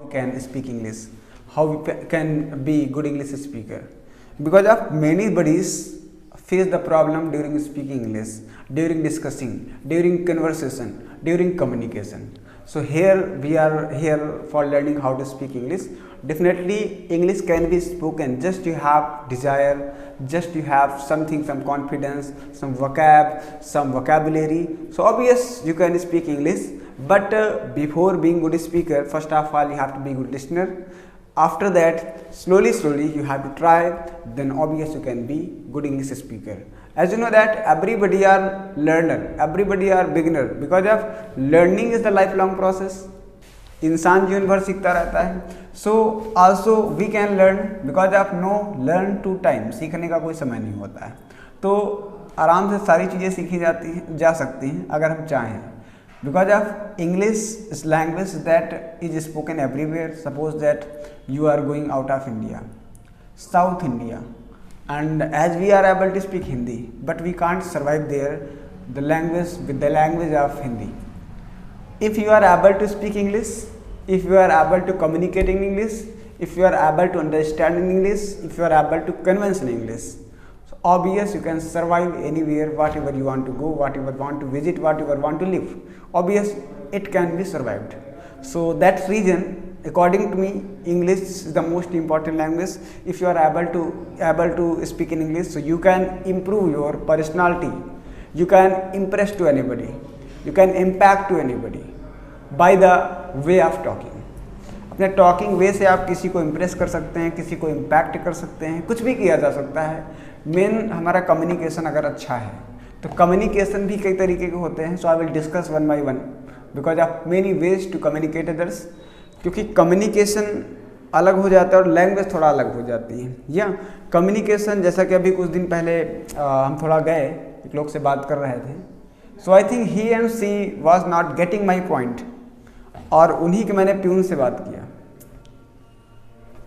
can speak English, how we can be good English speaker, because of many buddies face the problem during speaking English, during discussing, during conversation, during communication. So here we are here for learning how to speak English. Definitely English can be spoken, just you have desire, just you have something, some confidence, some vocabulary. So obvious you can speak English, but before being good speaker, first of all you have to be good listener. After that, slowly you have to try, then obvious you can be good English speaker. As you know that everybody are learner, everybody are beginner, because of learning is the lifelong process. इंसान जीवन भर सीखता रहता है. So also we can learn, because of no learn to time. सीखने का कोई समय नहीं होता है, तो आराम से सारी चीज़ें सीखी जा सकती हैं अगर हम चाहें. Because of English is language that is spoken everywhere. Suppose that you are going out of India, South India, and as we are able to speak Hindi, but we can't survive there the language with the language of Hindi. If you are able to speak English, if you are able to communicate in English, if you are able to understand in English, if you are able to convince in English, so obvious you can survive anywhere, whatever you want to go, whatever want to visit, whatever want to live, obvious it can be survived. So that's reason, according to me, English is the most important language. If you are able to speak in English, so you can improve your personality, you can impress to anybody, you can impact to anybody by the way of talking. अपने talking वे से आप किसी को impress कर सकते हैं, किसी को इम्पैक्ट कर सकते हैं, कुछ भी किया जा सकता है. मेन हमारा कम्युनिकेशन अगर अच्छा है, तो कम्युनिकेशन भी कई तरीके के होते हैं. So I will discuss one by one, because of many ways to communicate others. क्योंकि कम्युनिकेशन अलग हो जाता है और लैंग्वेज थोड़ा अलग हो जाती है. या कम्युनिकेशन, जैसा कि अभी कुछ दिन पहले हम थोड़ा गए, एक लोग से बात कर रहे थे. So I think he and she was not getting my point, और उन्हीं के मैंने प्यून से बात किया,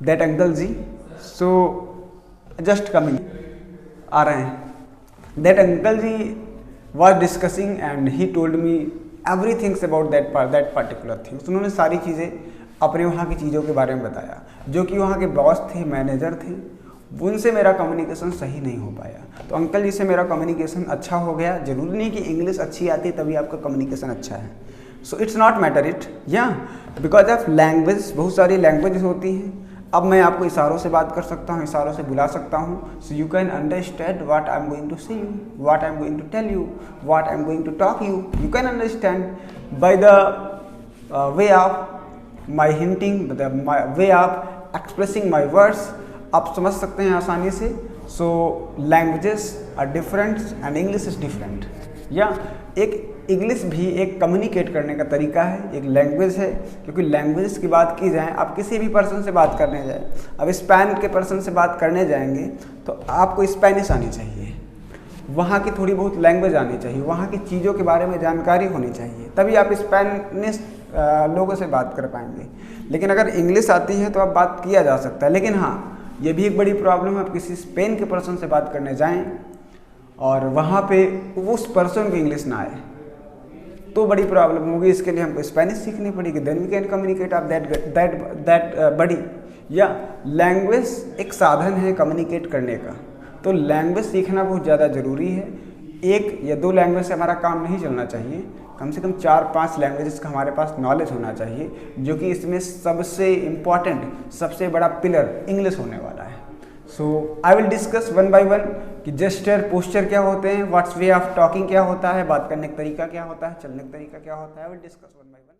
that uncle ji. So just coming आ रहे हैं, that uncle ji was discussing and he told me every things about that particular things. उन्होंने सारी चीज़ें अपने वहाँ की चीज़ों के बारे में बताया. जो कि वहाँ के बॉस थे, मैनेजर थे, उनसे मेरा कम्युनिकेशन सही नहीं हो पाया. तो अंकल जी से मेरा कम्युनिकेशन अच्छा हो गया. जरूरी नहीं कि इंग्लिश अच्छी आती तभी आपका कम्युनिकेशन अच्छा है. So it's not matter it, या बिकॉज ऑफ लैंग्वेज, बहुत सारी लैंग्वेजेस होती हैं. अब मैं आपको इशारों से बात कर सकता हूँ, इशारों से बुला सकता हूँ. So you can understand what I am going to say you, what I am going to tell you, what I am going to talk you. You can understand by the way of my hinting, the way of expressing my words. आप समझ सकते हैं आसानी से. So languages are different and English is different. या एक English भी एक कम्युनिकेट करने का तरीका है, एक लैंग्वेज है. क्योंकि लैंग्वेज की बात की जाए, आप किसी भी पर्सन से बात करने जाए, अब स्पेन के पर्सन से बात करने जाएंगे तो आपको स्पेनिश आनी चाहिए, वहाँ की थोड़ी बहुत लैंग्वेज आनी चाहिए, वहाँ की चीज़ों के बारे में जानकारी होनी चाहिए, तभी आप स्पेनिश लोगों से बात कर पाएंगे. लेकिन अगर इंग्लिश आती है तो आप बात किया जा सकता है. लेकिन हाँ, ये भी एक बड़ी प्रॉब्लम है, आप किसी स्पेन के पर्सन से बात करने जाएं और वहाँ पे उस पर्सन को इंग्लिश ना आए तो बड़ी प्रॉब्लम होगी. इसके लिए हमको स्पेनिश सीखनी पड़ेगी. Then we can communicate of that buddy. या लैंग्वेज एक साधन है कम्युनिकेट करने का, तो लैंग्वेज सीखना बहुत ज़्यादा ज़रूरी है. एक या दो लैंग्वेज से हमारा काम नहीं चलना चाहिए, कम से कम 4-5 लैंग्वेजेस का हमारे पास नॉलेज होना चाहिए, जो कि इसमें सबसे इम्पॉर्टेंट, सबसे बड़ा पिलर इंग्लिश होने वाला है. So I will discuss one by one कि जेस्चर, पोस्चर क्या होते हैं, व्हाट्स वे ऑफ टॉकिंग क्या होता है, बात करने का तरीका क्या होता है, चलने का तरीका क्या होता है. आई will discuss one by one.